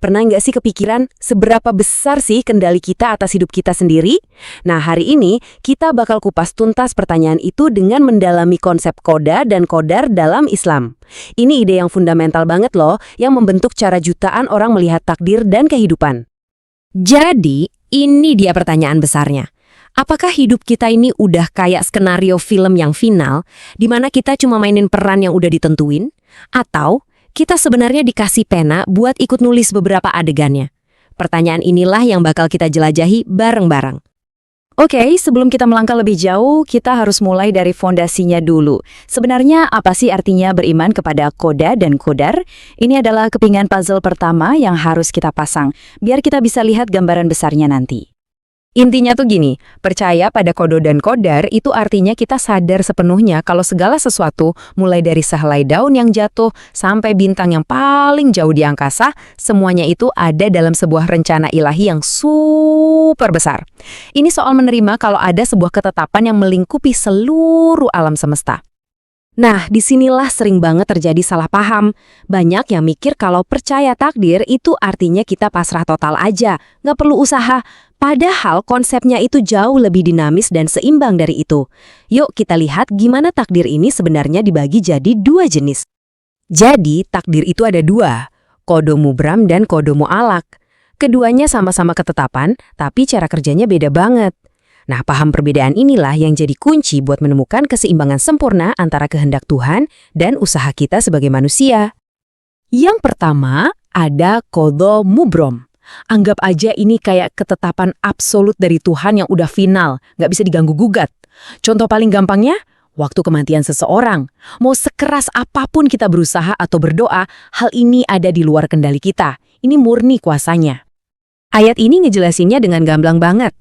Pernah nggak sih kepikiran seberapa besar sih kendali kita atas hidup kita sendiri? Nah, hari ini kita bakal kupas tuntas pertanyaan itu dengan mendalami konsep qada dan qadar dalam Islam. Ini ide yang fundamental banget loh, yang membentuk cara jutaan orang melihat takdir dan kehidupan. Jadi, ini dia pertanyaan besarnya. Apakah hidup kita ini udah kayak skenario film yang final, di mana kita cuma mainin peran yang udah ditentuin? Atau kita sebenarnya dikasih pena buat ikut nulis beberapa adegannya? Pertanyaan inilah yang bakal kita jelajahi bareng-bareng. Oke, sebelum kita melangkah lebih jauh, kita harus mulai dari fondasinya dulu. Sebenarnya apa sih artinya beriman kepada qada dan qadar? Ini adalah kepingan puzzle pertama yang harus kita pasang, biar kita bisa lihat gambaran besarnya nanti. Intinya tuh gini, percaya pada qada dan qadar itu artinya kita sadar sepenuhnya kalau segala sesuatu, mulai dari sehelai daun yang jatuh sampai bintang yang paling jauh di angkasa, semuanya itu ada dalam sebuah rencana ilahi yang super besar. Ini soal menerima kalau ada sebuah ketetapan yang melingkupi seluruh alam semesta. Nah, disinilah sering banget terjadi salah paham. Banyak yang mikir kalau percaya takdir itu artinya kita pasrah total aja, nggak perlu usaha. Padahal konsepnya itu jauh lebih dinamis dan seimbang dari itu. Yuk kita lihat gimana takdir ini sebenarnya dibagi jadi dua jenis. Jadi, takdir itu ada dua, qada mubram dan qada mu'allaq. Keduanya sama-sama ketetapan, tapi cara kerjanya beda banget. Nah, paham perbedaan inilah yang jadi kunci buat menemukan keseimbangan sempurna antara kehendak Tuhan dan usaha kita sebagai manusia. Yang pertama, ada qada mubram. Anggap aja ini kayak ketetapan absolut dari Tuhan yang udah final, nggak bisa diganggu-gugat. Contoh paling gampangnya, waktu kematian seseorang. Mau sekeras apapun kita berusaha atau berdoa, hal ini ada di luar kendali kita. Ini murni kuasanya. Ayat ini ngejelasinnya dengan gamblang banget.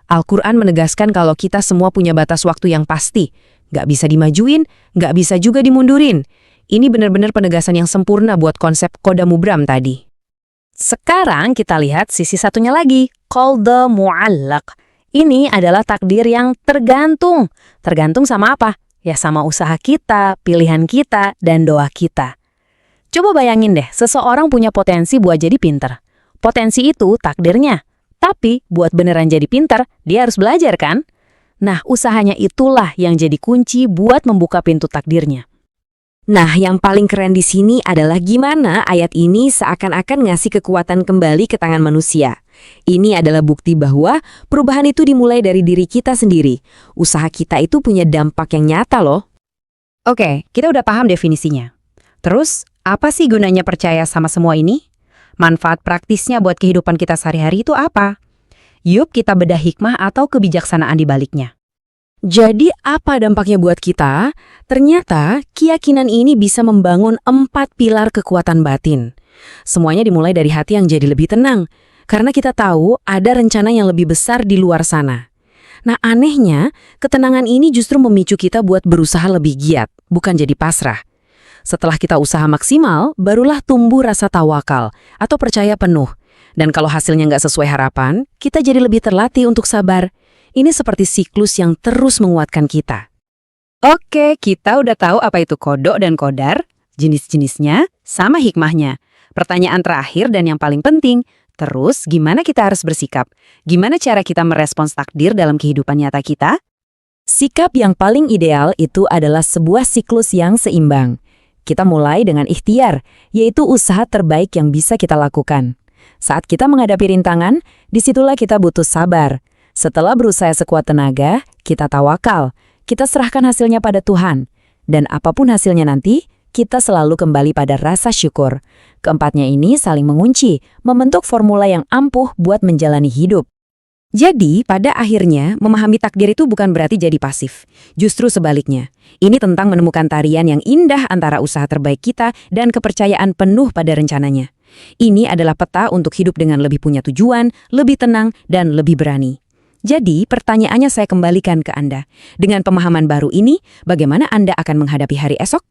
Al-Quran menegaskan kalau kita semua punya batas waktu yang pasti. Nggak bisa dimajuin, nggak bisa juga dimundurin. Ini benar-benar penegasan yang sempurna buat konsep qada mubram tadi. Sekarang kita lihat sisi satunya lagi, qada mu'allaq. Ini adalah takdir yang tergantung. Tergantung sama apa? Ya sama usaha kita, pilihan kita, dan doa kita. Coba bayangin deh, seseorang punya potensi buat jadi pinter. Potensi itu takdirnya. Tapi buat beneran jadi pinter, dia harus belajar kan? Nah, usahanya itulah yang jadi kunci buat membuka pintu takdirnya. Nah, yang paling keren di sini adalah gimana ayat ini seakan-akan ngasih kekuatan kembali ke tangan manusia. Ini adalah bukti bahwa perubahan itu dimulai dari diri kita sendiri. Usaha kita itu punya dampak yang nyata loh. Oke, kita udah paham definisinya. Terus, apa sih gunanya percaya sama semua ini? Manfaat praktisnya buat kehidupan kita sehari-hari itu apa? Yuk kita bedah hikmah atau kebijaksanaan di baliknya. Jadi apa dampaknya buat kita? Ternyata keyakinan ini bisa membangun 4 pilar kekuatan batin. Semuanya dimulai dari hati yang jadi lebih tenang, karena kita tahu ada rencana yang lebih besar di luar sana. Nah anehnya, ketenangan ini justru memicu kita buat berusaha lebih giat, bukan jadi pasrah. Setelah kita usaha maksimal, barulah tumbuh rasa tawakal atau percaya penuh. Dan kalau hasilnya nggak sesuai harapan, kita jadi lebih terlatih untuk sabar. Ini seperti siklus yang terus menguatkan kita. Oke, kita udah tahu apa itu qada dan qadar, jenis-jenisnya, sama hikmahnya. Pertanyaan terakhir dan yang paling penting, terus gimana kita harus bersikap? Gimana cara kita merespons takdir dalam kehidupan nyata kita? Sikap yang paling ideal itu adalah sebuah siklus yang seimbang. Kita mulai dengan ikhtiar, yaitu usaha terbaik yang bisa kita lakukan. Saat kita menghadapi rintangan, disitulah kita butuh sabar. Setelah berusaha sekuat tenaga, kita tawakal. Kita serahkan hasilnya pada Tuhan. Dan apapun hasilnya nanti, kita selalu kembali pada rasa syukur. Keempatnya ini saling mengunci, membentuk formula yang ampuh buat menjalani hidup. Jadi, pada akhirnya, memahami takdir itu bukan berarti jadi pasif. Justru sebaliknya. Ini tentang menemukan tarian yang indah antara usaha terbaik kita dan kepercayaan penuh pada rencananya. Ini adalah peta untuk hidup dengan lebih punya tujuan, lebih tenang, dan lebih berani. Jadi, pertanyaannya saya kembalikan ke Anda. Dengan pemahaman baru ini, bagaimana Anda akan menghadapi hari esok?